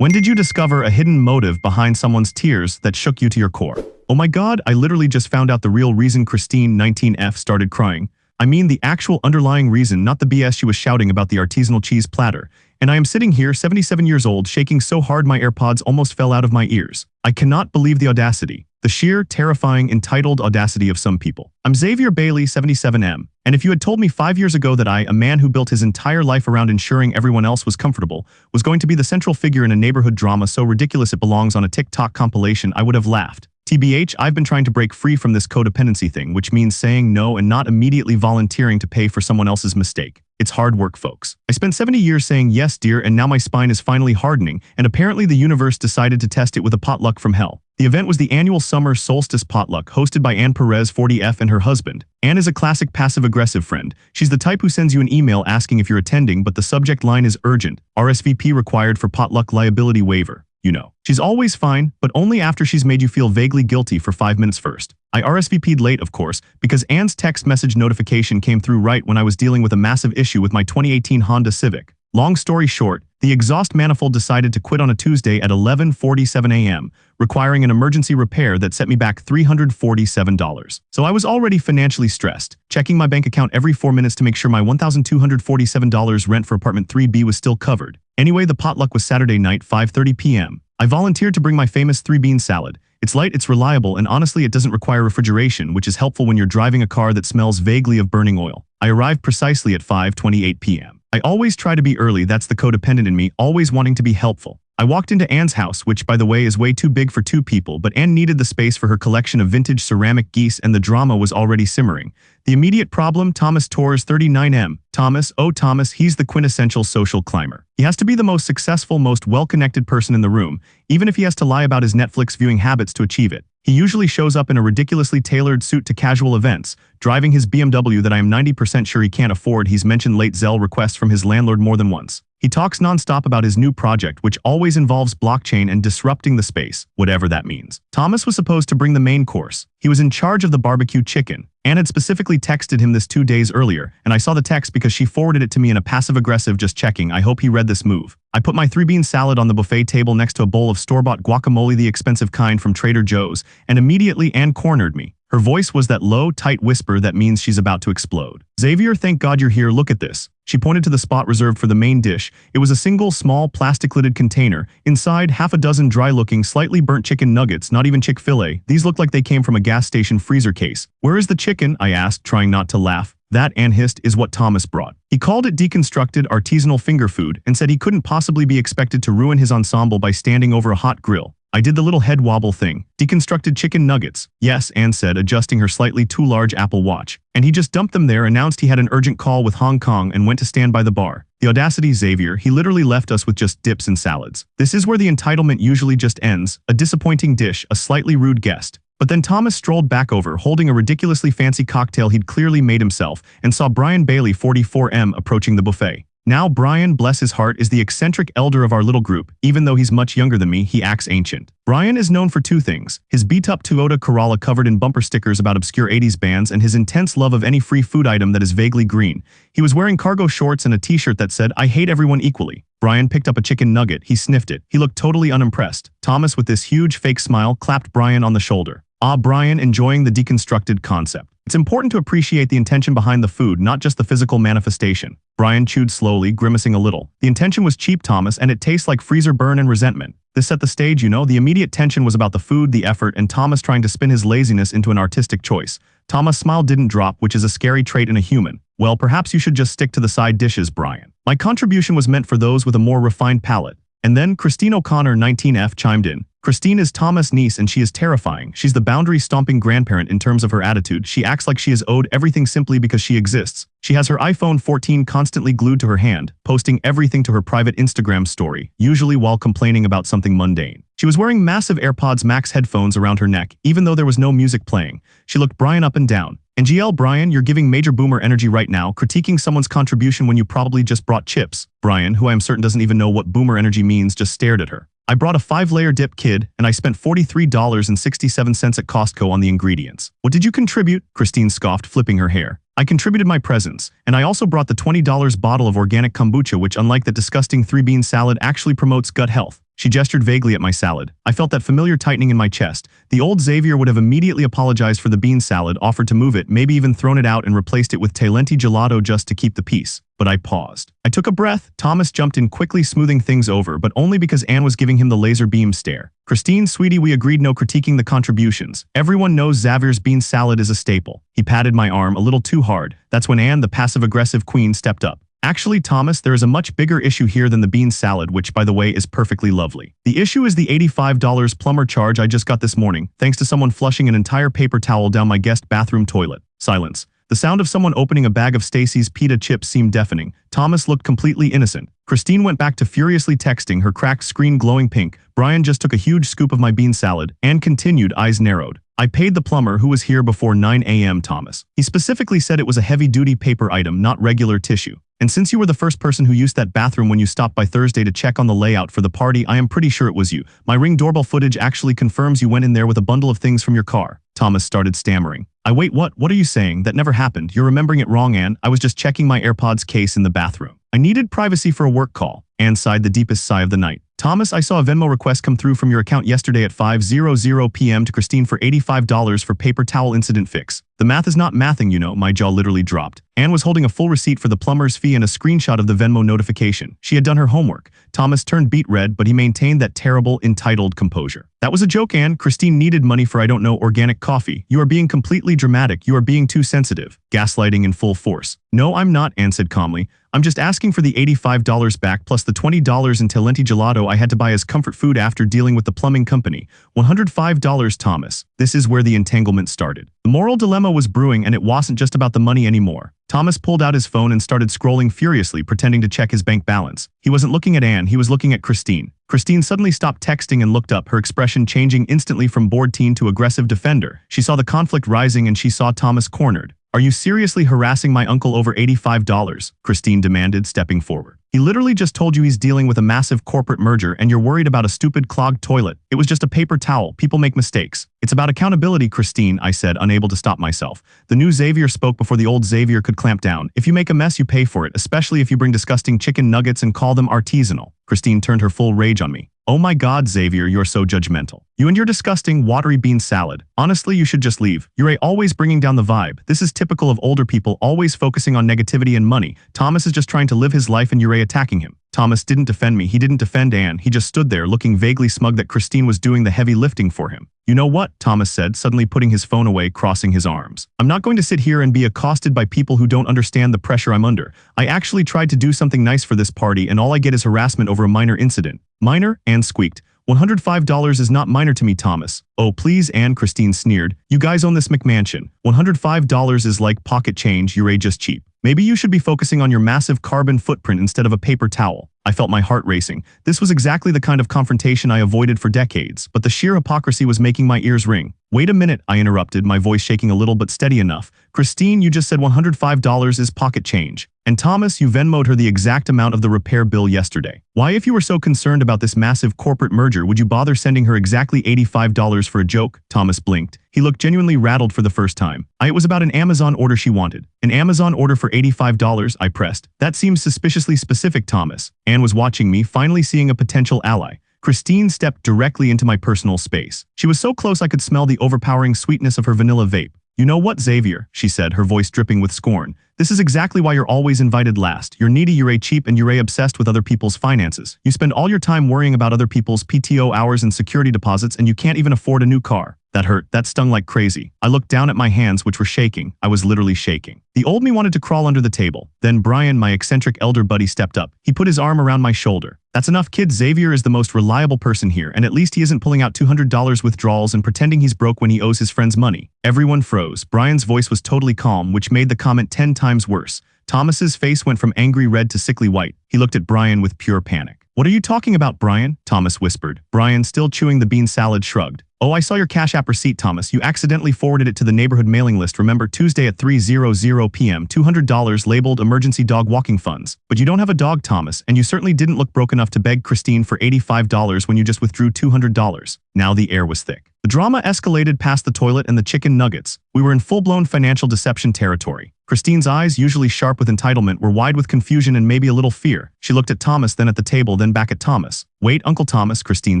When did you discover a hidden motive behind someone's tears that shook you to your core? Oh my god, I literally just found out the real reason Christine 19F started crying. I mean the actual underlying reason, not the BS she was shouting about the artisanal cheese platter. And I am sitting here, 77 years old, shaking so hard my AirPods almost fell out of my ears. I cannot believe the audacity. The sheer, terrifying, entitled audacity of some people. I'm Xavier Bailey, 77M. And if you had told me 5 years ago that I, a man who built his entire life around ensuring everyone else was comfortable, was going to be the central figure in a neighborhood drama so ridiculous it belongs on a TikTok compilation, I would have laughed. TBH, I've been trying to break free from this codependency thing, which means saying no and not immediately volunteering to pay for someone else's mistake. It's hard work, folks. I spent 70 years saying yes, dear, and now my spine is finally hardening, and apparently the universe decided to test it with a potluck from hell. The event was the annual summer solstice potluck hosted by Ann Perez, 40F, and her husband. Ann is a classic passive-aggressive friend. She's the type who sends you an email asking if you're attending, but the subject line is urgent. RSVP required for potluck liability waiver. You know. She's always fine, but only after she's made you feel vaguely guilty for 5 minutes first. I RSVP'd late, of course, because Ann's text message notification came through right when I was dealing with a massive issue with my 2018 Honda Civic. Long story short, the exhaust manifold decided to quit on a Tuesday at 11:47 a.m., requiring an emergency repair that set me back $347. So I was already financially stressed, checking my bank account every 4 minutes to make sure my $1,247 rent for apartment 3B was still covered. Anyway, the potluck was Saturday night, 5:30 p.m. I volunteered to bring my famous 3-bean salad. It's light, it's reliable, and honestly it doesn't require refrigeration, which is helpful when you're driving a car that smells vaguely of burning oil. I arrived precisely at 5:28 p.m. I always try to be early, that's the codependent in me, always wanting to be helpful. I walked into Ann's house, which by the way is way too big for 2 people, but Ann needed the space for her collection of vintage ceramic geese and the drama was already simmering. The immediate problem, Thomas Torres, 39M. Thomas, oh Thomas, he's the quintessential social climber. He has to be the most successful, most well-connected person in the room, even if he has to lie about his Netflix viewing habits to achieve it. He usually shows up in a ridiculously tailored suit to casual events, driving his BMW that I am 90% sure he can't afford. He's mentioned late Zelle requests from his landlord more than once. He talks nonstop about his new project, which always involves blockchain and disrupting the space, whatever that means. Thomas was supposed to bring the main course. He was in charge of the barbecue chicken. Ann had specifically texted him this 2 days earlier, and I saw the text because she forwarded it to me in a passive-aggressive just checking. I hope he read this move. I put my 3-bean salad on the buffet table next to a bowl of store-bought guacamole, the expensive kind from Trader Joe's, and immediately Ann cornered me. Her voice was that low, tight whisper that means she's about to explode. Xavier, thank God you're here, look at this. She pointed to the spot reserved for the main dish. It was a single, small, plastic-lidded container. Inside, half a dozen dry-looking, slightly burnt chicken nuggets, not even Chick-fil-A. These looked like they came from a gas station freezer case. Where is the chicken? I asked, trying not to laugh. That, Ann hissed, is what Thomas brought. He called it deconstructed artisanal finger food and said he couldn't possibly be expected to ruin his ensemble by standing over a hot grill. I did the little head wobble thing. Deconstructed chicken nuggets. Yes, Ann said, adjusting her slightly too large Apple Watch. And he just dumped them there, announced he had an urgent call with Hong Kong, and went to stand by the bar. The audacity, Xavier, he literally left us with just dips and salads. This is where the entitlement usually just ends. A disappointing dish, a slightly rude guest. But then Thomas strolled back over, holding a ridiculously fancy cocktail he'd clearly made himself, and saw Brian Bailey, 44M, approaching the buffet. Now Brian, bless his heart, is the eccentric elder of our little group. Even though he's much younger than me, he acts ancient. Brian is known for 2 things, his beat-up Toyota Corolla covered in bumper stickers about obscure 80s bands and his intense love of any free food item that is vaguely green. He was wearing cargo shorts and a t-shirt that said, I hate everyone equally. Brian picked up a chicken nugget, he sniffed it. He looked totally unimpressed. Thomas, with this huge fake smile, clapped Brian on the shoulder. Ah, Brian, enjoying the deconstructed concept. It's important to appreciate the intention behind the food, not just the physical manifestation. Brian chewed slowly, grimacing a little. The intention was cheap, Thomas, and it tastes like freezer burn and resentment. This set the stage, you know. The immediate tension was about the food, the effort, and Thomas trying to spin his laziness into an artistic choice. Thomas' smile didn't drop, which is a scary trait in a human. Well, perhaps you should just stick to the side dishes, Brian. My contribution was meant for those with a more refined palate. And then Christine O'Connor, 19F, chimed in. Christine is Thomas' niece and she is terrifying. She's the boundary-stomping grandparent in terms of her attitude. She acts like she is owed everything simply because she exists. She has her iPhone 14 constantly glued to her hand, posting everything to her private Instagram story, usually while complaining about something mundane. She was wearing massive AirPods Max headphones around her neck, even though there was no music playing. She looked Brian up and down. And GL, Brian, you're giving major boomer energy right now, critiquing someone's contribution when you probably just brought chips. Brian, who I am certain doesn't even know what boomer energy means, just stared at her. I brought a 5-layer dip, kid, and I spent $43.67 at Costco on the ingredients. What did you contribute? Christine scoffed, flipping her hair. I contributed my presence, and I also brought the $20 bottle of organic kombucha, which, unlike that disgusting 3-bean salad, actually promotes gut health. She gestured vaguely at my salad. I felt that familiar tightening in my chest. The old Xavier would have immediately apologized for the bean salad, offered to move it, maybe even thrown it out and replaced it with Talenti gelato just to keep the peace. But I paused. I took a breath. Thomas jumped in quickly, smoothing things over, but only because Anne was giving him the laser beam stare. Christine, sweetie, we agreed no critiquing the contributions. Everyone knows Xavier's bean salad is a staple. He patted my arm a little too hard. That's when Anne, the passive-aggressive queen, stepped up. Actually, Thomas, there is a much bigger issue here than the bean salad, which, by the way, is perfectly lovely. The issue is the $85 plumber charge I just got this morning, thanks to someone flushing an entire paper towel down my guest bathroom toilet. Silence. The sound of someone opening a bag of Stacy's pita chips seemed deafening. Thomas looked completely innocent. Christine went back to furiously texting, her cracked screen glowing pink. Brian just took a huge scoop of my bean salad, and continued, eyes narrowed. I paid the plumber who was here before 9 a.m. Thomas. He specifically said it was a heavy-duty paper item, not regular tissue. And since you were the first person who used that bathroom when you stopped by Thursday to check on the layout for the party, I am pretty sure it was you. My Ring doorbell footage actually confirms you went in there with a bundle of things from your car. Thomas started stammering. Wait, what? What are you saying? That never happened. You're remembering it wrong, Anne. I was just checking my AirPods case in the bathroom. I needed privacy for a work call. Anne sighed the deepest sigh of the night. Thomas, I saw a Venmo request come through from your account yesterday at 5:00 p.m. to Christine for $85 for paper towel incident fix. The math is not mathing, you know. My jaw literally dropped. Anne was holding a full receipt for the plumber's fee and a screenshot of the Venmo notification. She had done her homework. Thomas turned beet red, but he maintained that terrible, entitled composure. That was a joke, Anne. Christine needed money for, I don't know, organic coffee. You are being completely dramatic. You are being too sensitive. Gaslighting in full force. No, I'm not, Anne said calmly. I'm just asking for the $85 back plus the $20 in Talenti gelato I had to buy as comfort food after dealing with the plumbing company. $105, Thomas. This is where the entanglement started. The moral dilemma was brewing, and it wasn't just about the money anymore. Thomas pulled out his phone and started scrolling furiously, pretending to check his bank balance. He wasn't looking at Anne, he was looking at Christine. Christine suddenly stopped texting and looked up, her expression changing instantly from bored teen to aggressive defender. She saw the conflict rising and she saw Thomas cornered. Are you seriously harassing my uncle over $85? Christine demanded, stepping forward. He literally just told you he's dealing with a massive corporate merger and you're worried about a stupid clogged toilet. It was just a paper towel. People make mistakes. It's about accountability, Christine, I said, unable to stop myself. The new Xavier spoke before the old Xavier could clamp down. If you make a mess, you pay for it, especially if you bring disgusting chicken nuggets and call them artisanal. Christine turned her full rage on me. Oh my God, Xavier, you're so judgmental. You and your disgusting, watery bean salad. Honestly, you should just leave. You're always bringing down the vibe. This is typical of older people, always focusing on negativity and money. Thomas is just trying to live his life and you're attacking him. Thomas didn't defend me. He didn't defend Anne. He just stood there looking vaguely smug that Christine was doing the heavy lifting for him. You know what? Thomas said, suddenly putting his phone away, crossing his arms. I'm not going to sit here and be accosted by people who don't understand the pressure I'm under. I actually tried to do something nice for this party and all I get is harassment over a minor incident. Minor? Anne squeaked. $105 is not minor to me, Thomas. Oh, please, Anne, Christine sneered. You guys own this McMansion. $105 is like pocket change, you're just cheap. Maybe you should be focusing on your massive carbon footprint instead of a paper towel. I felt my heart racing. This was exactly the kind of confrontation I avoided for decades, but the sheer hypocrisy was making my ears ring. Wait a minute, I interrupted, my voice shaking a little but steady enough. Christine, you just said $105 is pocket change. And Thomas, you Venmo'd her the exact amount of the repair bill yesterday. Why, if you were so concerned about this massive corporate merger, would you bother sending her exactly $85 for a joke? Thomas blinked. He looked genuinely rattled for the first time. It was about an Amazon order she wanted. An Amazon order for $85, I pressed. That seems suspiciously specific, Thomas. Anne was watching me, finally seeing a potential ally. Christine stepped directly into my personal space. She was so close I could smell the overpowering sweetness of her vanilla vape. You know what, Xavier, she said, her voice dripping with scorn. This is exactly why you're always invited last. You're needy, you're cheap, and you're obsessed with other people's finances. You spend all your time worrying about other people's PTO hours and security deposits, and you can't even afford a new car. That hurt. That stung like crazy. I looked down at my hands, which were shaking. I was literally shaking. The old me wanted to crawl under the table. Then Brian, my eccentric elder buddy, stepped up. He put his arm around my shoulder. That's enough, kid. Xavier is the most reliable person here, and at least he isn't pulling out $200 withdrawals and pretending he's broke when he owes his friends money. Everyone froze. Brian's voice was totally calm, which made the comment 10 times worse. Thomas's face went from angry red to sickly white. He looked at Brian with pure panic. What are you talking about, Brian? Thomas whispered. Brian, still chewing the bean salad, shrugged. Oh, I saw your Cash App receipt, Thomas. You accidentally forwarded it to the neighborhood mailing list, remember, Tuesday at 3:00 p.m. $200 labeled emergency dog walking funds. But you don't have a dog, Thomas, and you certainly didn't look broke enough to beg Christine for $85 when you just withdrew $200. Now the air was thick. The drama escalated past the toilet and the chicken nuggets. We were in full-blown financial deception territory. Christine's eyes, usually sharp with entitlement, were wide with confusion and maybe a little fear. She looked at Thomas, then at the table, then back at Thomas. "Wait, Uncle Thomas," Christine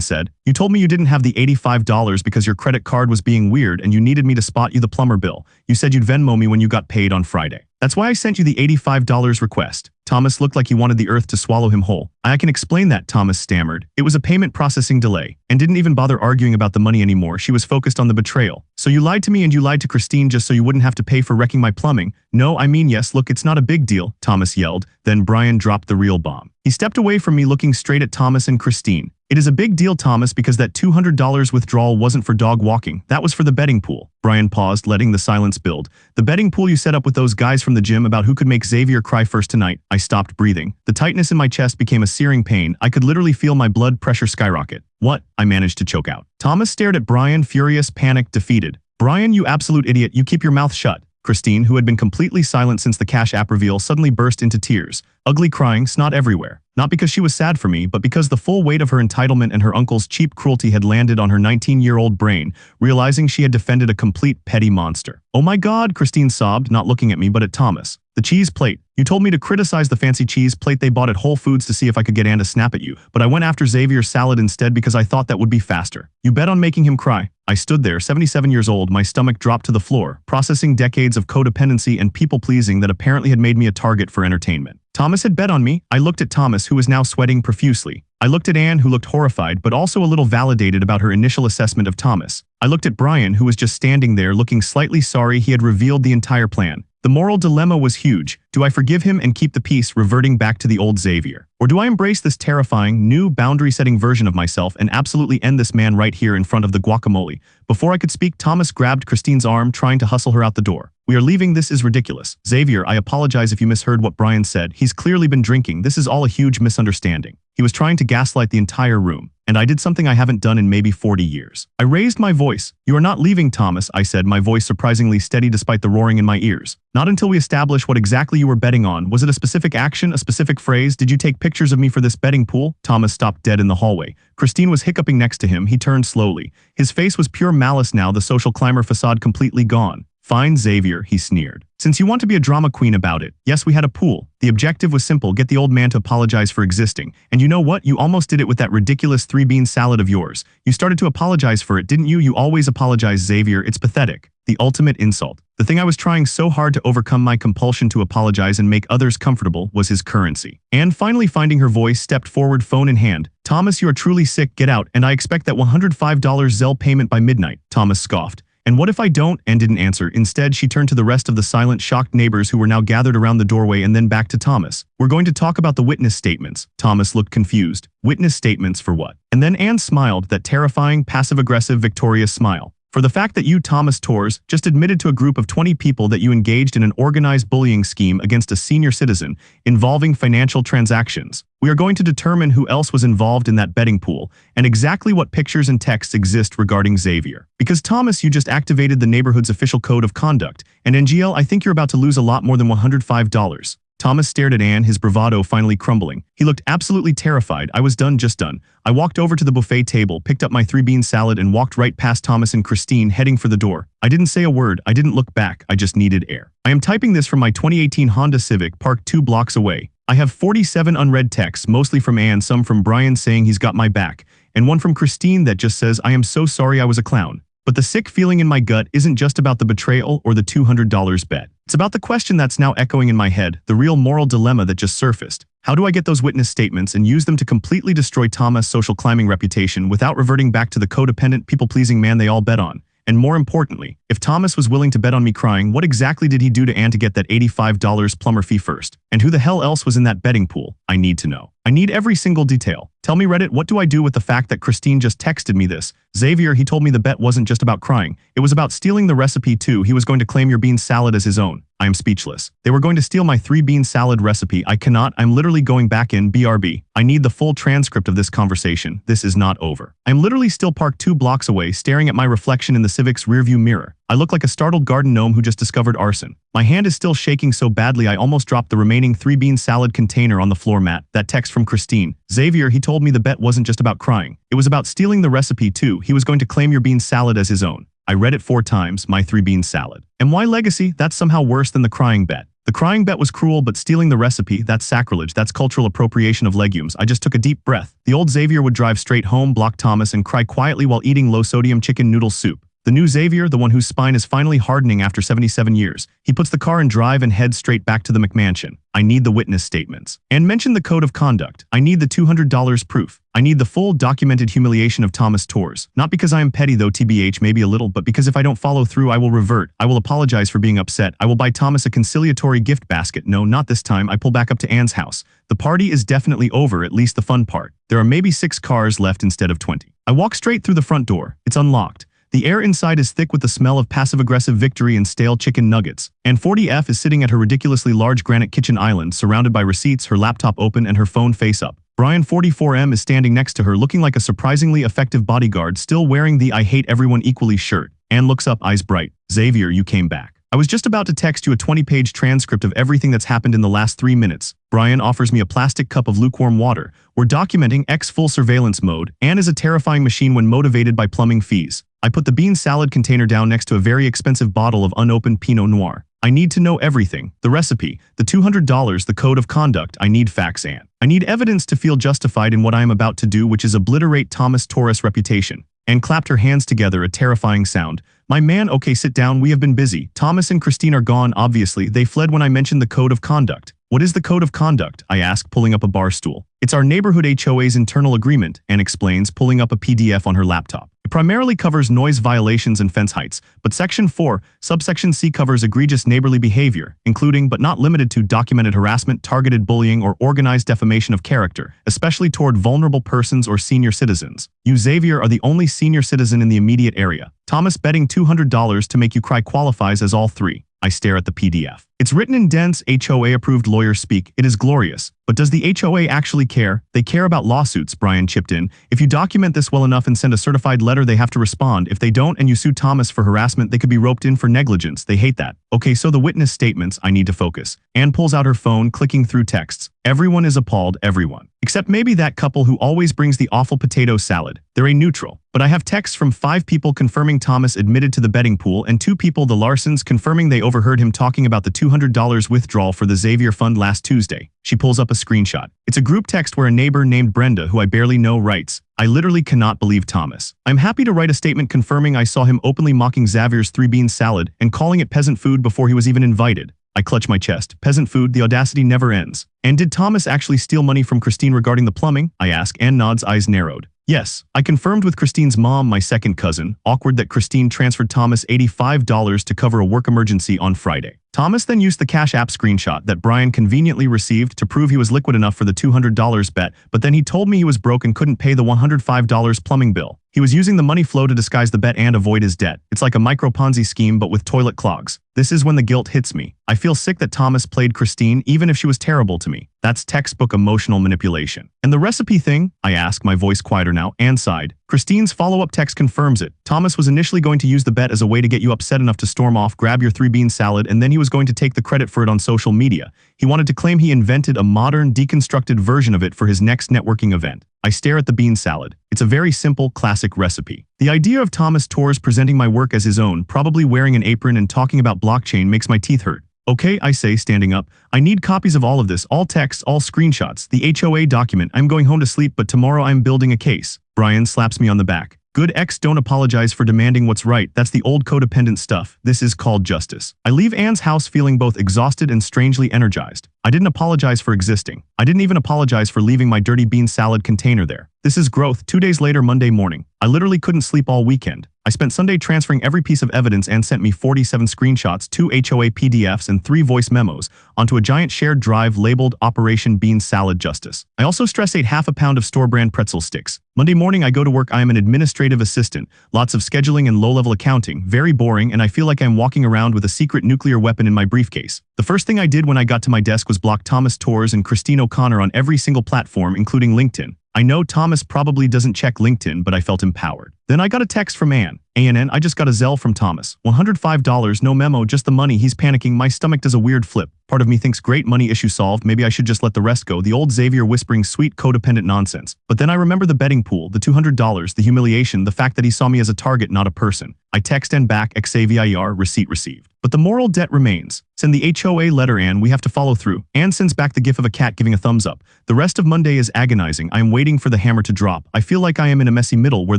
said. "You told me you didn't have the $85 because your credit card was being weird and you needed me to spot you the plumber bill. You said you'd Venmo me when you got paid on Friday. That's why I sent you the $85 request." Thomas looked like he wanted the earth to swallow him whole. "I can explain that," Thomas stammered. "It was a payment processing delay," and didn't even bother arguing about the money anymore. She was focused on the betrayal. "So you lied to me and you lied to Christine just so you wouldn't have to pay for wrecking my plumbing?" "No, I mean yes, look, it's not a big deal," Thomas yelled. Then Brian dropped the real bomb. He stepped away from me, looking straight at Thomas and Christine. "It is a big deal, Thomas, because that $200 withdrawal wasn't for dog walking. That was for the betting pool." Brian paused, letting the silence build. "The betting pool you set up with those guys from the gym about who could make Xavier cry first tonight." I stopped breathing. The tightness in my chest became a searing pain. I could literally feel my blood pressure skyrocket. "What?" I managed to choke out. Thomas stared at Brian, furious, panicked, defeated. "Brian, you absolute idiot, you keep your mouth shut." Christine, who had been completely silent since the Cash App reveal, suddenly burst into tears. Ugly crying, snot everywhere. Not because she was sad for me, but because the full weight of her entitlement and her uncle's cheap cruelty had landed on her 19-year-old brain, realizing she had defended a complete petty monster. "Oh my God," Christine sobbed, not looking at me but at Thomas. "The cheese plate. You told me to criticize the fancy cheese plate they bought at Whole Foods to see if I could get Anne to snap at you, but I went after Xavier's salad instead because I thought that would be faster. You bet on making him cry." I stood there, 77 years old, my stomach dropped to the floor, processing decades of codependency and people-pleasing that apparently had made me a target for entertainment. Thomas had bet on me. I looked at Thomas, who was now sweating profusely. I looked at Anne, who looked horrified but also a little validated about her initial assessment of Thomas. I looked at Brian, who was just standing there looking slightly sorry he had revealed the entire plan. The moral dilemma was huge. Do I forgive him and keep the peace, reverting back to the old Xavier? Or do I embrace this terrifying, new, boundary-setting version of myself and absolutely end this man right here in front of the guacamole? Before I could speak, Thomas grabbed Christine's arm, trying to hustle her out the door. "We are leaving, this is ridiculous." "Xavier, I apologize if you misheard what Brian said. He's clearly been drinking. This is all a huge misunderstanding. He was trying to gaslight the entire room. And I did something I haven't done in maybe 40 years. I raised my voice. "You are not leaving, Thomas," I said, my voice surprisingly steady despite the roaring in my ears. "Not until we establish what exactly you were betting on. Was it a specific action, a specific phrase? Did you take pictures of me for this betting pool?" Thomas stopped dead in the hallway. Christine was hiccuping next to him. He turned slowly. His face was pure malice now, the social climber facade completely gone. "Fine, Xavier," he sneered. "Since you want to be a drama queen about it. Yes, we had a pool. The objective was simple, get the old man to apologize for existing. And you know what? You almost did it with that ridiculous 3-bean salad of yours. You started to apologize for it, didn't you? You always apologize, Xavier. It's pathetic. The ultimate insult. The thing I was trying so hard to overcome, my compulsion to apologize and make others comfortable, was his currency." Anne, finally finding her voice, stepped forward, phone in hand. "Thomas, you are truly sick. Get out, and I expect that $105 Zelle payment by midnight." Thomas scoffed. "And what if I don't?" Anne didn't answer. Instead, she turned to the rest of the silent, shocked neighbors who were now gathered around the doorway and then back to Thomas. "We're going to talk about the witness statements." Thomas looked confused. "Witness statements for what?" And then Anne smiled, that terrifying, passive-aggressive, victorious smile. "For the fact that you, Thomas Torres, just admitted to a group of 20 people that you engaged in an organized bullying scheme against a senior citizen involving financial transactions. We are going to determine who else was involved in that betting pool and exactly what pictures and texts exist regarding Xavier. Because Thomas, you just activated the neighborhood's official code of conduct, and NGL, I think you're about to lose a lot more than $105. Thomas stared at Anne, his bravado finally crumbling. He looked absolutely terrified. I was done, just done. I walked over to the buffet table, picked up my 3-bean salad, and walked right past Thomas and Christine, heading for the door. I didn't say a word. I didn't look back. I just needed air. I am typing this from my 2018 Honda Civic, parked 2 blocks away. I have 47 unread texts, mostly from Anne, some from Brian saying he's got my back, and one from Christine that just says, "I am so sorry I was a clown." But the sick feeling in my gut isn't just about the betrayal or the $200 bet. It's about the question that's now echoing in my head, the real moral dilemma that just surfaced. How do I get those witness statements and use them to completely destroy Thomas' social climbing reputation without reverting back to the codependent, people-pleasing man they all bet on? And more importantly, if Thomas was willing to bet on me crying, what exactly did he do to Anne to get that $85 plumber fee first? And who the hell else was in that betting pool? I need to know. I need every single detail. Tell me, Reddit, what do I do with the fact that Christine just texted me this? "Xavier, he told me the bet wasn't just about crying. It was about stealing the recipe too. He was going to claim your bean salad as his own." I am speechless. They were going to steal my 3-bean salad recipe. I cannot. I'm literally going back in. BRB. I need the full transcript of this conversation. This is not over. I'm literally still parked 2 blocks away, staring at my reflection in the Civic's rearview mirror. I look like a startled garden gnome who just discovered arson. My hand is still shaking so badly I almost dropped the remaining 3-bean salad container on the floor mat. That text from Christine. "Xavier, he told me the bet wasn't just about crying. It was about stealing the recipe too. He was going to claim your bean salad as his own." I read it 4 times, my 3-bean salad. And why legacy? That's somehow worse than the crying bet. The crying bet was cruel, but stealing the recipe, that's sacrilege, that's cultural appropriation of legumes. I just took a deep breath. The old Xavier would drive straight home, block Thomas, and cry quietly while eating low-sodium chicken noodle soup. The new Xavier, the one whose spine is finally hardening after 77 years. He puts the car in drive and heads straight back to the McMansion. I need the witness statements. And mention the code of conduct. I need the $200 proof. I need the full documented humiliation of Thomas Torres. Not because I am petty though, TBH, maybe a little, but because if I don't follow through I will revert. I will apologize for being upset. I will buy Thomas a conciliatory gift basket. No, not this time. I pull back up to Anne's house. The party is definitely over, at least the fun part. There are maybe 6 cars left instead of 20. I walk straight through the front door. It's unlocked. The air inside is thick with the smell of passive-aggressive victory and stale chicken nuggets. And 40F is sitting at her ridiculously large granite kitchen island, surrounded by receipts, her laptop open and her phone face up. Brian 44M is standing next to her, looking like a surprisingly effective bodyguard, still wearing the I hate everyone equally shirt. Anne looks up, eyes bright. Xavier, you came back. I was just about to text you a 20-page transcript of everything that's happened in the last 3 minutes. Brian offers me a plastic cup of lukewarm water. We're documenting X full surveillance mode. Anne is a terrifying machine when motivated by plumbing fees. I put the bean salad container down next to a very expensive bottle of unopened Pinot Noir. I need to know everything. The recipe, the $200, the code of conduct. I need facts, Anne. I need evidence to feel justified in what I am about to do, which is obliterate Thomas Torres' reputation. Anne clapped her hands together, a terrifying sound. My man, okay, sit down, we have been busy. Thomas and Christine are gone, obviously. They fled when I mentioned the code of conduct. What is the code of conduct? I ask, pulling up a bar stool. It's our neighborhood HOA's internal agreement, Anne explains, pulling up a PDF on her laptop. It primarily covers noise violations and fence heights, but Section 4, Subsection C covers egregious neighborly behavior, including but not limited to documented harassment, targeted bullying, or organized defamation of character, especially toward vulnerable persons or senior citizens. You, Xavier, are the only senior citizen in the immediate area. Thomas betting $200 to make you cry qualifies as all 3. I stare at the PDF. It's written in dense, HOA-approved lawyer speak. It is glorious. But does the HOA actually care? They care about lawsuits, Brian chipped in. If you document this well enough and send a certified letter, they have to respond. If they don't and you sue Thomas for harassment, they could be roped in for negligence. They hate that. Okay, so the witness statements. I need to focus. Anne pulls out her phone, clicking through texts. Everyone is appalled, everyone. Except maybe that couple who always brings the awful potato salad. They're a neutral. But I have texts from 5 people confirming Thomas admitted to the betting pool and 2 people, the Larsons, confirming they overheard him talking about the $200 withdrawal for the Xavier Fund last Tuesday. She pulls up a screenshot. It's a group text where a neighbor named Brenda, who I barely know, writes, I literally cannot believe Thomas. I'm happy to write a statement confirming I saw him openly mocking Xavier's 3-bean salad and calling it peasant food before he was even invited. I clutch my chest. Peasant food, the audacity never ends. And did Thomas actually steal money from Christine regarding the plumbing? I ask. Anne nods, eyes narrowed. Yes, I confirmed with Christine's mom, my second cousin. Awkward that Christine transferred Thomas $85 to cover a work emergency on Friday. Thomas then used the Cash App screenshot that Brian conveniently received to prove he was liquid enough for the $200 bet, but then he told me he was broke and couldn't pay the $105 plumbing bill. He was using the money flow to disguise the bet and avoid his debt. It's like a micro-Ponzi scheme but with toilet clogs. This is when the guilt hits me. I feel sick that Thomas played Christine even if she was terrible to me. That's textbook emotional manipulation. And the recipe thing? I ask, my voice quieter now. Anne sighed. Christine's follow-up text confirms it. Thomas was initially going to use the bet as a way to get you upset enough to storm off, grab your 3-bean salad, and then he was going to take the credit for it on social media. He wanted to claim he invented a modern, deconstructed version of it for his next networking event. I stare at the bean salad. It's a very simple, classic recipe. The idea of Thomas Torres presenting my work as his own, probably wearing an apron and talking about blockchain, makes my teeth hurt. Okay, I say, standing up. I need copies of all of this, all texts, all screenshots, the HOA document. I'm going home to sleep, but tomorrow I'm building a case. Brian slaps me on the back. Good X, don't apologize for demanding what's right. That's the old codependent stuff. This is called justice. I leave Anne's house feeling both exhausted and strangely energized. I didn't apologize for existing. I didn't even apologize for leaving my dirty bean salad container there. This is growth. 2 days later, Monday morning. I literally couldn't sleep all weekend. I spent Sunday transferring every piece of evidence Anne sent me, 47 screenshots, 2 HOA PDFs, and 3 voice memos, onto a giant shared drive labeled Operation Bean Salad Justice. I also stress ate half a pound of store-brand pretzel sticks. Monday morning, I go to work. I am an administrative assistant. Lots of scheduling and low-level accounting. Very boring, and I feel like I'm walking around with a secret nuclear weapon in my briefcase. The first thing I did when I got to my desk was block Thomas Torres and Christine O'Connor on every single platform, including LinkedIn. I know Thomas probably doesn't check LinkedIn, but I felt empowered. Then I got a text from Anne. ANN, I just got a Zelle from Thomas. $105, no memo, just the money. He's panicking. My stomach does a weird flip. Part of me thinks great, money issue solved. Maybe I should just let the rest go. The old Xavier whispering sweet codependent nonsense. But then I remember the betting pool, the $200, the humiliation, the fact that he saw me as a target, not a person. I text Ann back, Xavier, receipt received. But the moral debt remains. Send the HOA letter, Ann. We have to follow through. Ann sends back the gif of a cat giving a thumbs up. The rest of Monday is agonizing. I am waiting for the hammer to drop. I feel like I am in a messy middle where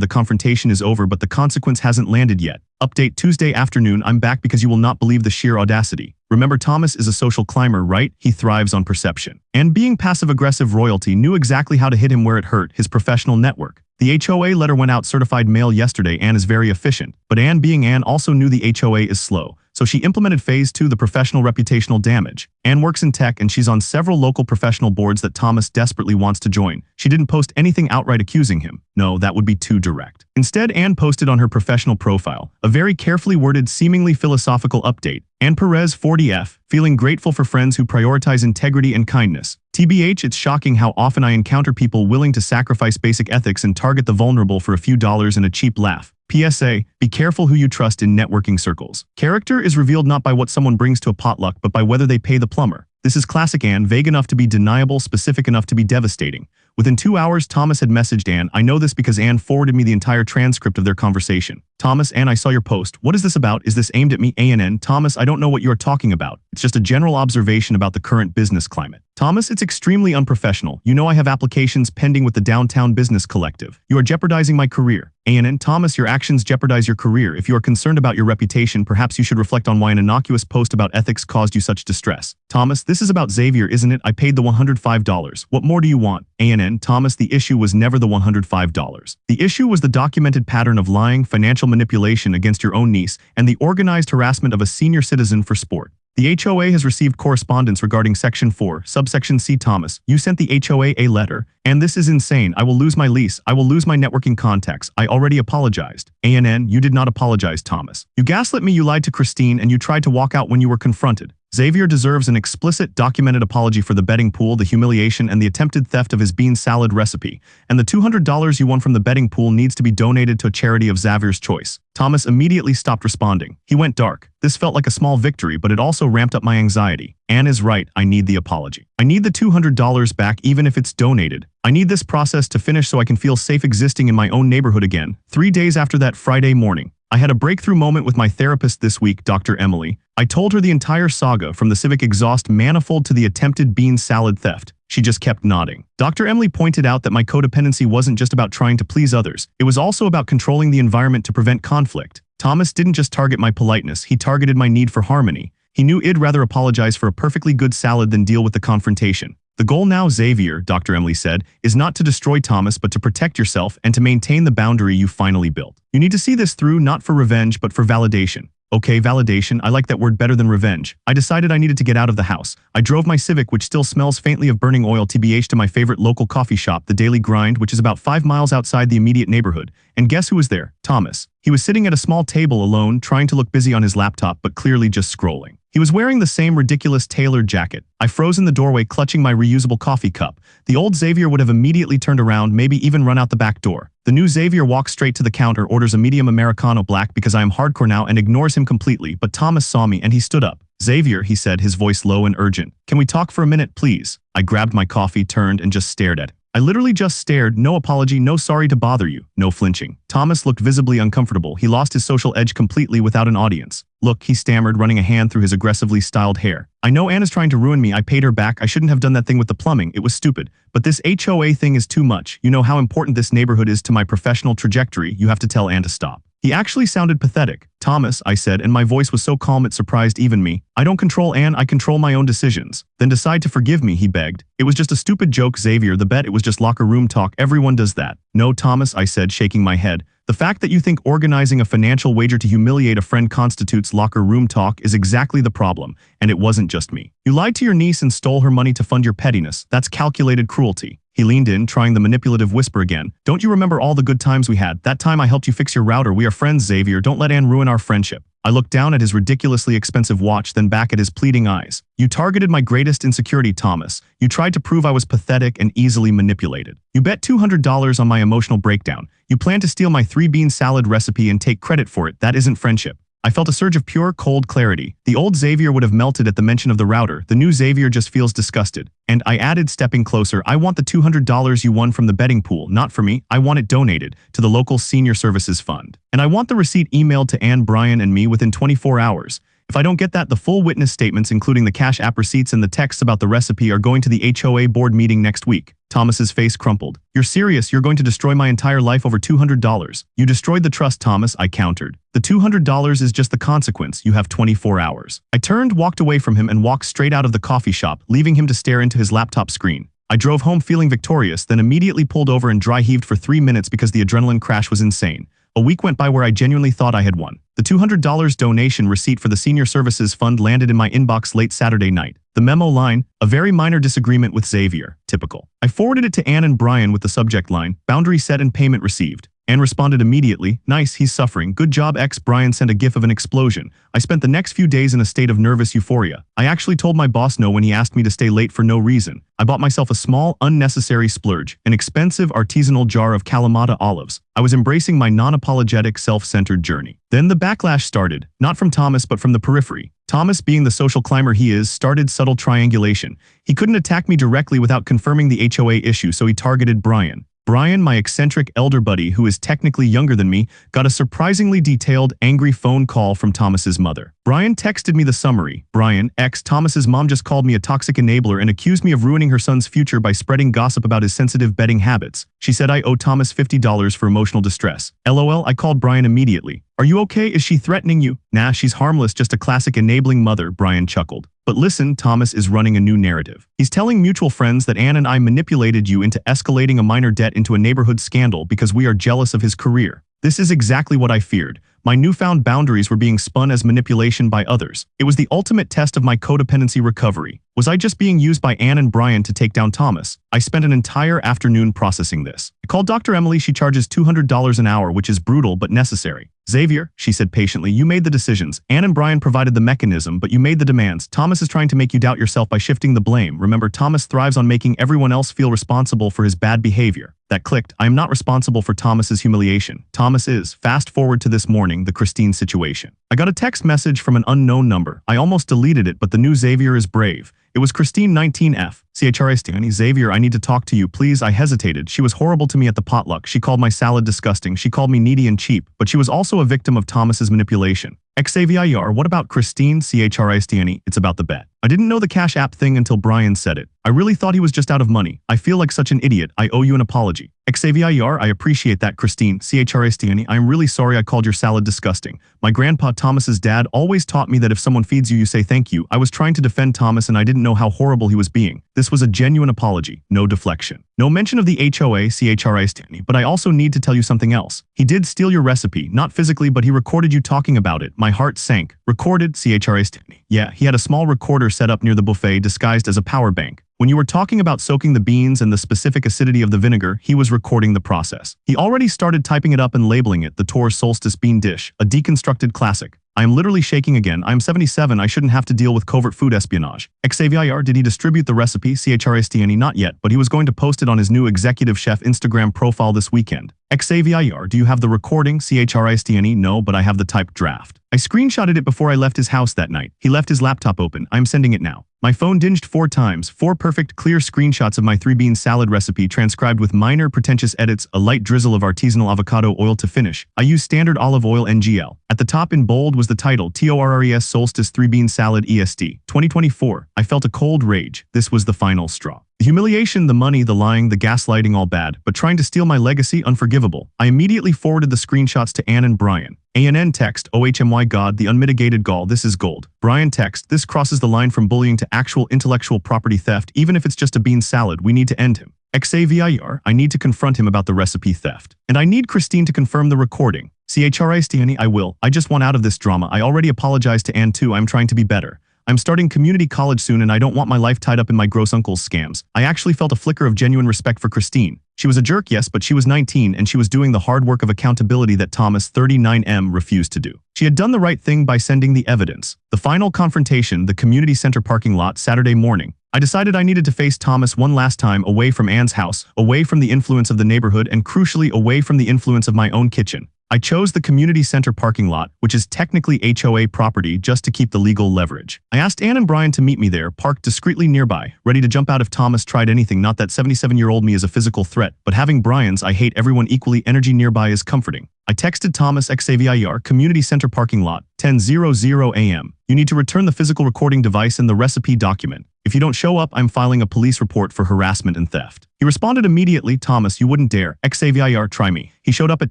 the confrontation is over but the consequence hasn't landed yet. Update Tuesday afternoon. I'm back because you will not believe the sheer audacity. Remember, Thomas is a social climber, right? He thrives on perception. And being passive-aggressive royalty knew exactly how to hit him where it hurt, his professional network. The HOA letter went out certified mail yesterday. Ann is very efficient. But Ann, being Ann, also knew the HOA is slow. So she implemented phase 2, the professional reputational damage. Ann works in tech and she's on several local professional boards that Thomas desperately wants to join. She didn't post anything outright accusing him. No, that would be too direct. Instead, Ann posted on her professional profile a very carefully worded, seemingly philosophical update. Ann Perez, 40F, feeling grateful for friends who prioritize integrity and kindness. TBH, it's shocking how often I encounter people willing to sacrifice basic ethics and target the vulnerable for a few dollars and a cheap laugh. PSA, be careful who you trust in networking circles. Character is revealed not by what someone brings to a potluck but by whether they pay the plumber. This is classic Ann, vague enough to be deniable, specific enough to be devastating. Within 2 hours, Thomas had messaged Ann. I know this because Ann forwarded me the entire transcript of their conversation. Thomas, Ann, I saw your post. What is this about? Is this aimed at me? ANN, Thomas, I don't know what you are talking about. It's just a general observation about the current business climate. Thomas, it's extremely unprofessional. You know I have applications pending with the Downtown Business Collective. You are jeopardizing my career. ANN, Thomas, your actions jeopardize your career. If you are concerned about your reputation, perhaps you should reflect on why an innocuous post about ethics caused you such distress. Thomas, this is about Xavier, isn't it? I paid the $105. What more do you want? ANN, Thomas, the issue was never the $105. The issue was the documented pattern of lying, financial manipulation against your own niece, and the organized harassment of a senior citizen for sport. The HOA has received correspondence regarding Section 4, subsection C. Thomas, you sent the HOA a letter, and this is insane. I will lose my lease. I will lose my networking contacts. I already apologized. ANN, you did not apologize, Thomas. You gaslit me, you lied to Christine, and you tried to walk out when you were confronted. Xavier deserves an explicit, documented apology for the betting pool, the humiliation, and the attempted theft of his bean salad recipe. And the $200 you won from the betting pool needs to be donated to a charity of Xavier's choice. Thomas immediately stopped responding. He went dark. This felt like a small victory, but it also ramped up my anxiety. Ann is right. I need the apology. I need the $200 back even if it's donated. I need this process to finish so I can feel safe existing in my own neighborhood again. 3 days after that Friday morning, I had a breakthrough moment with my therapist this week, Dr. Emily. I told her the entire saga, from the civic exhaust manifold to the attempted bean salad theft. She just kept nodding. Dr. Emily pointed out that my codependency wasn't just about trying to please others. It was also about controlling the environment to prevent conflict. Thomas didn't just target my politeness, he targeted my need for harmony. He knew I'd rather apologize for a perfectly good salad than deal with the confrontation. The goal now, Xavier, Dr. Emily said, is not to destroy Thomas but to protect yourself and to maintain the boundary you finally built. You need to see this through not for revenge but for validation. Okay, validation, I like that word better than revenge. I decided I needed to get out of the house. I drove my Civic, which still smells faintly of burning oil, TBH, to my favorite local coffee shop, The Daily Grind, which is about 5 miles outside the immediate neighborhood. And guess who was there? Thomas. He was sitting at a small table alone, trying to look busy on his laptop, but clearly just scrolling. He was wearing the same ridiculous tailored jacket. I froze in the doorway, clutching my reusable coffee cup. The old Xavier would have immediately turned around, maybe even run out the back door. The new Xavier walks straight to the counter, orders a medium Americano black because I am hardcore now, and ignores him completely, but Thomas saw me and he stood up. Xavier, he said, his voice low and urgent. Can we talk for a minute, please? I grabbed my coffee, turned, and just stared at him. I literally just stared, no apology, no sorry to bother you, no flinching. Thomas looked visibly uncomfortable. He lost his social edge completely without an audience. Look, he stammered, running a hand through his aggressively styled hair. I know Anna's trying to ruin me. I paid her back. I shouldn't have done that thing with the plumbing. It was stupid. But this HOA thing is too much. You know how important this neighborhood is to my professional trajectory. You have to tell Ann to stop. He actually sounded pathetic. Thomas, I said, and my voice was so calm it surprised even me. I don't control Ann, I control my own decisions. Then decide to forgive me, he begged. It was just a stupid joke, Xavier, the bet, it was just locker room talk. Everyone does that. No, Thomas, I said, shaking my head. The fact that you think organizing a financial wager to humiliate a friend constitutes locker room talk is exactly the problem, and it wasn't just me. You lied to your niece and stole her money to fund your pettiness. That's calculated cruelty. He leaned in, trying the manipulative whisper again. Don't you remember all the good times we had? That time I helped you fix your router. We are friends, Xavier. Don't let Anne ruin our friendship. I looked down at his ridiculously expensive watch, then back at his pleading eyes. You targeted my greatest insecurity, Thomas. You tried to prove I was pathetic and easily manipulated. You bet $200 on my emotional breakdown. You planned to steal my 3-bean salad recipe and take credit for it. That isn't friendship. I felt a surge of pure, cold clarity. The old Xavier would have melted at the mention of the router. The new Xavier just feels disgusted. And I added, stepping closer, I want the $200 you won from the betting pool, not for me. I want it donated to the local senior services fund. And I want the receipt emailed to Anne, Brian, and me within 24 hours. If I don't get that, the full witness statements, including the Cash App receipts and the texts about the recipe, are going to the HOA board meeting next week. Thomas's face crumpled. You're serious? You're going to destroy my entire life over $200? You destroyed the trust, Thomas, I countered. The $200 is just the consequence. You have 24 hours. I turned, walked away from him, and walked straight out of the coffee shop, leaving him to stare into his laptop screen. I drove home feeling victorious, then immediately pulled over and dry heaved for 3 minutes because the adrenaline crash was insane. A week went by where I genuinely thought I had won. The $200 donation receipt for the Senior Services Fund landed in my inbox late Saturday night. The memo line, a very minor disagreement with Xavier. Typical. I forwarded it to Anne and Brian with the subject line, boundary set and payment received. Anne responded immediately, nice, he's suffering. Good job, X. Brian sent a gif of an explosion. I spent the next few days in a state of nervous euphoria. I actually told my boss no when he asked me to stay late for no reason. I bought myself a small, unnecessary splurge, an expensive artisanal jar of Kalamata olives. I was embracing my non-apologetic, self-centered journey. Then the backlash started, not from Thomas but from the periphery. Thomas, being the social climber he is, started subtle triangulation. He couldn't attack me directly without confirming the HOA issue, so he targeted Brian. Brian, my eccentric elder buddy who is technically younger than me, got a surprisingly detailed, angry phone call from Thomas's mother. Brian texted me the summary. Brian, X, Thomas's mom just called me a toxic enabler and accused me of ruining her son's future by spreading gossip about his sensitive betting habits. She said I owe Thomas $50 for emotional distress. LOL, I called Brian immediately. Are you okay? Is she threatening you? Nah, she's harmless, just a classic enabling mother, Brian chuckled. But listen, Thomas is running a new narrative. He's telling mutual friends that Anne and I manipulated you into escalating a minor debt into a neighborhood scandal because we are jealous of his career. This is exactly what I feared. My newfound boundaries were being spun as manipulation by others. It was the ultimate test of my codependency recovery. Was I just being used by Anne and Brian to take down Thomas? I spent an entire afternoon processing this. I called Dr. Emily. She charges $200 an hour, which is brutal but necessary. Xavier, she said patiently, you made the decisions. Anne and Brian provided the mechanism, but you made the demands. Thomas is trying to make you doubt yourself by shifting the blame. Remember, Thomas thrives on making everyone else feel responsible for his bad behavior. That clicked. I am not responsible for Thomas's humiliation. Thomas is. Fast forward to this morning, the Christine situation. I got a text message from an unknown number. I almost deleted it, but the new Xavier is brave. It was Christine 19F. CHRST. Xavier, I need to talk to you, please. I hesitated. She was horrible to me at the potluck. She called my salad disgusting. She called me needy and cheap, but she was also a victim of Thomas's manipulation. Xavier, what about Christine? CHRST. It's about the bet. I didn't know the Cash App thing until Brian said it. I really thought he was just out of money. I feel like such an idiot. I owe you an apology. Xavier, I appreciate that, Christine. CHRST. I'm really sorry I called your salad disgusting. My grandpa Thomas's dad always taught me that if someone feeds you, you say thank you. I was trying to defend Thomas and I didn't know how horrible he was being. This was a genuine apology, no deflection. No mention of the HOA, CHRST, but I also need to tell you something else. He did steal your recipe, not physically, but he recorded you talking about it. My heart sank. Recorded, CHRST. Yeah, he had a small recorder set up near the buffet disguised as a power bank. When you were talking about soaking the beans and the specific acidity of the vinegar, he was recording the process. He already started typing it up and labeling it the Tor Solstice Bean Dish, a deconstructed classic. I am literally shaking again. I'm 77. I shouldn't have to deal with covert food espionage. Xavier, did he distribute the recipe? CHRST. Not yet, but he was going to post it on his new executive chef Instagram profile this weekend. Xavier, do you have the recording? CHRST. No, but I have the typed draft. I screenshotted it before I left his house that night. He left his laptop open. I'm sending it now. My phone dinged 4 times, 4 perfect, clear screenshots of my 3-bean salad recipe transcribed with minor, pretentious edits, a light drizzle of artisanal avocado oil to finish. I used standard olive oil NGL. At the top in bold was the title, TORRES Solstice 3-bean salad EST, 2024. I felt a cold rage. This was the final straw. The humiliation, the money, the lying, the gaslighting, all bad, but trying to steal my legacy, unforgivable. I immediately forwarded the screenshots to Anne and Brian. ANN text, OHMY God, the unmitigated gall, this is gold. Brian text, this crosses the line from bullying to actual intellectual property theft, even if it's just a bean salad, we need to end him. Xavier, I need to confront him about the recipe theft. And I need Christine to confirm the recording. CHRST. I will. I just want out of this drama. I already apologized to Anne too. I'm trying to be better. I'm starting community college soon and I don't want my life tied up in my gross uncle's scams. I actually felt a flicker of genuine respect for Christine. She was a jerk, yes, but she was 19 and she was doing the hard work of accountability that Thomas 39M refused to do. She had done the right thing by sending the evidence. The final confrontation, the community center parking lot, Saturday morning. I decided I needed to face Thomas one last time, away from Anne's house, away from the influence of the neighborhood, and crucially away from the influence of my own kitchen. I chose the community center parking lot, which is technically HOA property, just to keep the legal leverage. I asked Anne and Brian to meet me there, parked discreetly nearby, ready to jump out if Thomas tried anything. Not that 77-year-old me is a physical threat, but having Brian's I hate everyone equally energy nearby is comforting. I texted Thomas Xavier, community center parking lot, 10:00 a.m. You need to return the physical recording device and the recipe document. If you don't show up, I'm filing a police report for harassment and theft. He responded immediately, Thomas, you wouldn't dare. Xavier, try me. He showed up at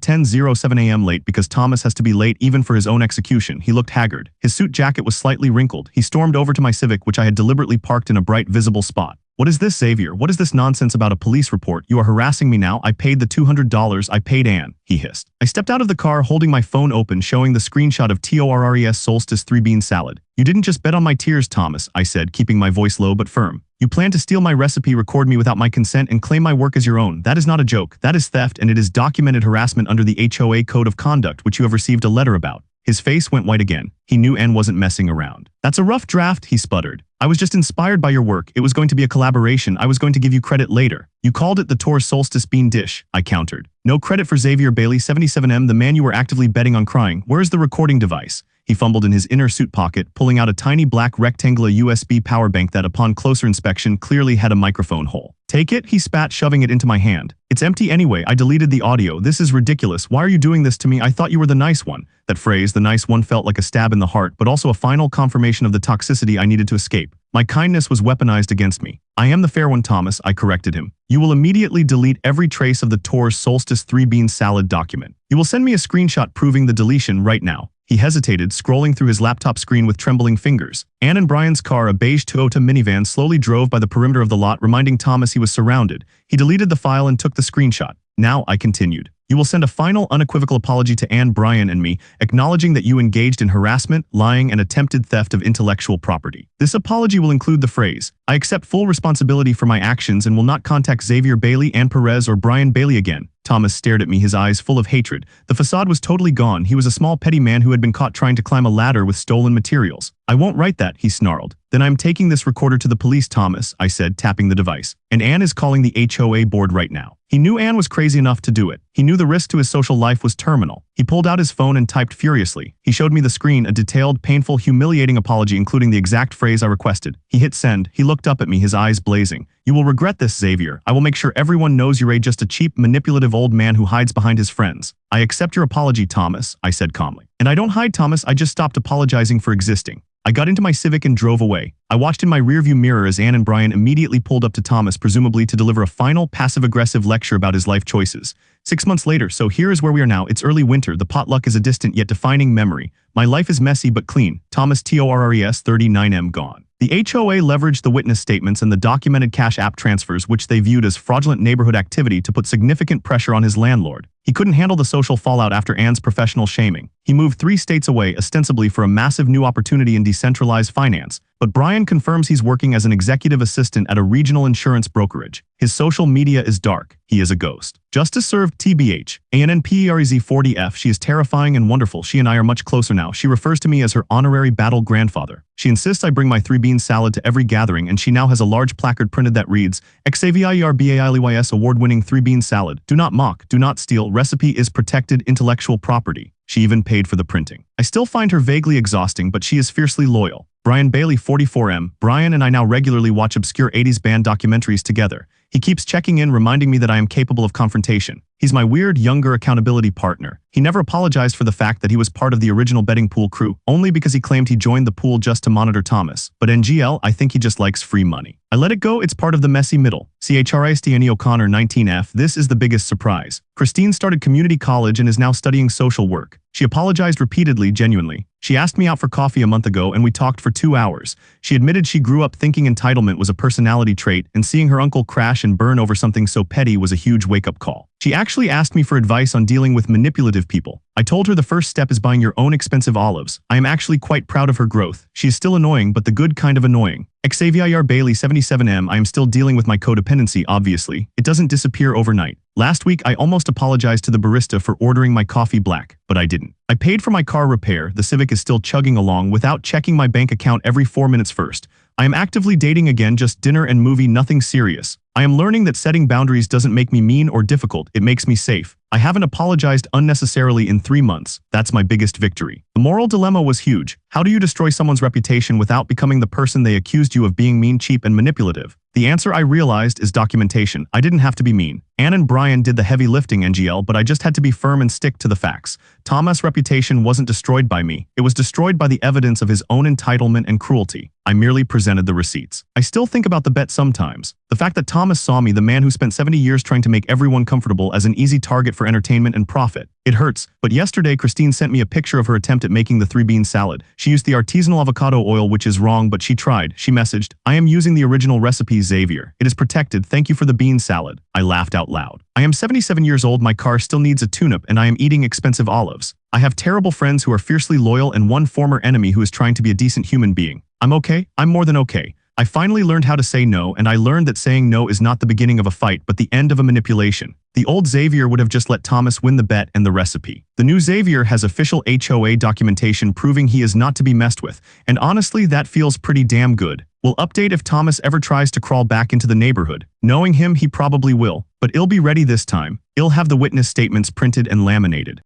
10:07 a.m. late because Thomas has to be late even for his own execution. He looked haggard. His suit jacket was slightly wrinkled. He stormed over to my Civic, which I had deliberately parked in a bright, visible spot. What is this, Xavier? What is this nonsense about a police report? You are harassing me now. I paid the $200 I paid Anne, he hissed. I stepped out of the car holding my phone open, showing the screenshot of TORRES Solstice 3-bean salad. You didn't just bet on my tears, Thomas, I said, keeping my voice low but firm. You plan to steal my recipe, record me without my consent, and claim my work as your own. That is not a joke. That is theft, and it is documented harassment under the HOA Code of Conduct, which you have received a letter about. His face went white again. He knew Anne wasn't messing around. That's a rough draft, he sputtered. I was just inspired by your work. It was going to be a collaboration. I was going to give you credit later. You called it the Taurus Solstice bean dish, I countered. No credit for Xavier Bailey, 77M, the man you were actively betting on crying. Where's the recording device? He fumbled in his inner suit pocket, pulling out a tiny black rectangular USB power bank that, upon closer inspection, clearly had a microphone hole. Take it, he spat, shoving it into my hand. It's empty anyway. I deleted the audio. This is ridiculous. Why are you doing this to me? I thought you were the nice one. That phrase, the nice one, felt like a stab in the heart, but also a final confirmation of the toxicity I needed to escape. My kindness was weaponized against me. I am the fair one, Thomas, I corrected him. You will immediately delete every trace of the Taurus Solstice 3-bean salad document. You will send me a screenshot proving the deletion right now. He hesitated, scrolling through his laptop screen with trembling fingers. Anne and Brian's car, a beige Toyota minivan, slowly drove by the perimeter of the lot, reminding Thomas he was surrounded. He deleted the file and took the screenshot. Now, I continued. You will send a final, unequivocal apology to Anne, Brian, and me, acknowledging that you engaged in harassment, lying, and attempted theft of intellectual property. This apology will include the phrase, I accept full responsibility for my actions and will not contact Xavier Bailey, Anne Perez, or Brian Bailey again. Thomas stared at me, his eyes full of hatred. The facade was totally gone. He was a small, petty man who had been caught trying to climb a ladder with stolen materials. I won't write that, he snarled. Then I'm taking this recorder to the police, Thomas, I said, tapping the device. And Anne is calling the HOA board right now. He knew Anne was crazy enough to do it. He knew the risk to his social life was terminal. He pulled out his phone and typed furiously. He showed me the screen, a detailed, painful, humiliating apology, including the exact phrase I requested. He hit send. He looked up at me, his eyes blazing. You will regret this, Xavier. I will make sure everyone knows you're just a cheap, manipulative old man who hides behind his friends. I accept your apology, Thomas, I said calmly. And I don't hide, Thomas, I just stopped apologizing for existing. I got into my Civic and drove away. I watched in my rearview mirror as Anne and Brian immediately pulled up to Thomas, presumably to deliver a final, passive-aggressive lecture about his life choices. 6 months later, so here is where we are now. It's early winter. The potluck is a distant yet defining memory. My life is messy but clean. Thomas TORRES 39M gone. The HOA leveraged the witness statements and the documented Cash App transfers, which they viewed as fraudulent neighborhood activity, to put significant pressure on his landlord. He couldn't handle the social fallout after Anne's professional shaming. He moved 3 states away, ostensibly for a massive new opportunity in decentralized finance. But Brian confirms he's working as an executive assistant at a regional insurance brokerage. His social media is dark. He is a ghost. Justice served, TBH. ANNPERZ40F. She is terrifying and wonderful. She and I are much closer now. She refers to me as her honorary battle grandfather. She insists I bring my 3-bean salad to every gathering, and she now has a large placard printed that reads, Xavier Bailey's award-winning 3-bean salad. Do not mock. Do not steal. Recipe is protected intellectual property. She even paid for the printing. I still find her vaguely exhausting, but she is fiercely loyal. Brian Bailey, 44M. Brian and I now regularly watch obscure 80s band documentaries together. He keeps checking in, reminding me that I am capable of confrontation. He's my weird, younger accountability partner. He never apologized for the fact that he was part of the original betting pool crew, only because he claimed he joined the pool just to monitor Thomas. But NGL, I think he just likes free money. I let it go. It's part of the messy middle. CHRISTNE O'Connor, 19F. This is the biggest surprise. Christine started community college and is now studying social work. She apologized repeatedly, genuinely. She asked me out for coffee a month ago and we talked for 2 hours. She admitted she grew up thinking entitlement was a personality trait and seeing her uncle crash and burn over something so petty was a huge wake-up call. She actually asked me for advice on dealing with manipulative people. I told her the first step is buying your own expensive olives. I am actually quite proud of her growth. She is still annoying, but the good kind of annoying. Xavier Bailey 77M. I am still dealing with my codependency, obviously. It doesn't disappear overnight. Last week, I almost apologized to the barista for ordering my coffee black, but I didn't. I paid for my car repair. The Civic is still chugging along without checking my bank account every 4 minutes first. I am actively dating again, just dinner and movie, nothing serious. I am learning that setting boundaries doesn't make me mean or difficult, it makes me safe. I haven't apologized unnecessarily in 3 months. That's my biggest victory. The moral dilemma was huge. How do you destroy someone's reputation without becoming the person they accused you of being mean, cheap, and manipulative? The answer I realized is documentation. I didn't have to be mean. Anne and Brian did the heavy lifting, NGL, but I just had to be firm and stick to the facts. Thomas' reputation wasn't destroyed by me. It was destroyed by the evidence of his own entitlement and cruelty. I merely presented the receipts. I still think about the bet sometimes. The fact that Thomas saw me, the man who spent 70 years trying to make everyone comfortable, as an easy target for entertainment and profit. It hurts, but yesterday Christine sent me a picture of her attempt at making the 3-bean salad. She used the artisanal avocado oil, which is wrong, but she tried. She messaged, "I am using the original recipe, Xavier. It is protected. Thank you for the bean salad." I laughed out loud. I am 77 years old, my car still needs a tune-up, and I am eating expensive olives. I have terrible friends who are fiercely loyal and one former enemy who is trying to be a decent human being. I'm okay. I'm more than okay. I finally learned how to say no, and I learned that saying no is not the beginning of a fight but the end of a manipulation. The old Xavier would have just let Thomas win the bet and the recipe. The new Xavier has official HOA documentation proving he is not to be messed with, and honestly that feels pretty damn good. We'll update if Thomas ever tries to crawl back into the neighborhood. Knowing him, he probably will, but he'll be ready this time. He'll have the witness statements printed and laminated.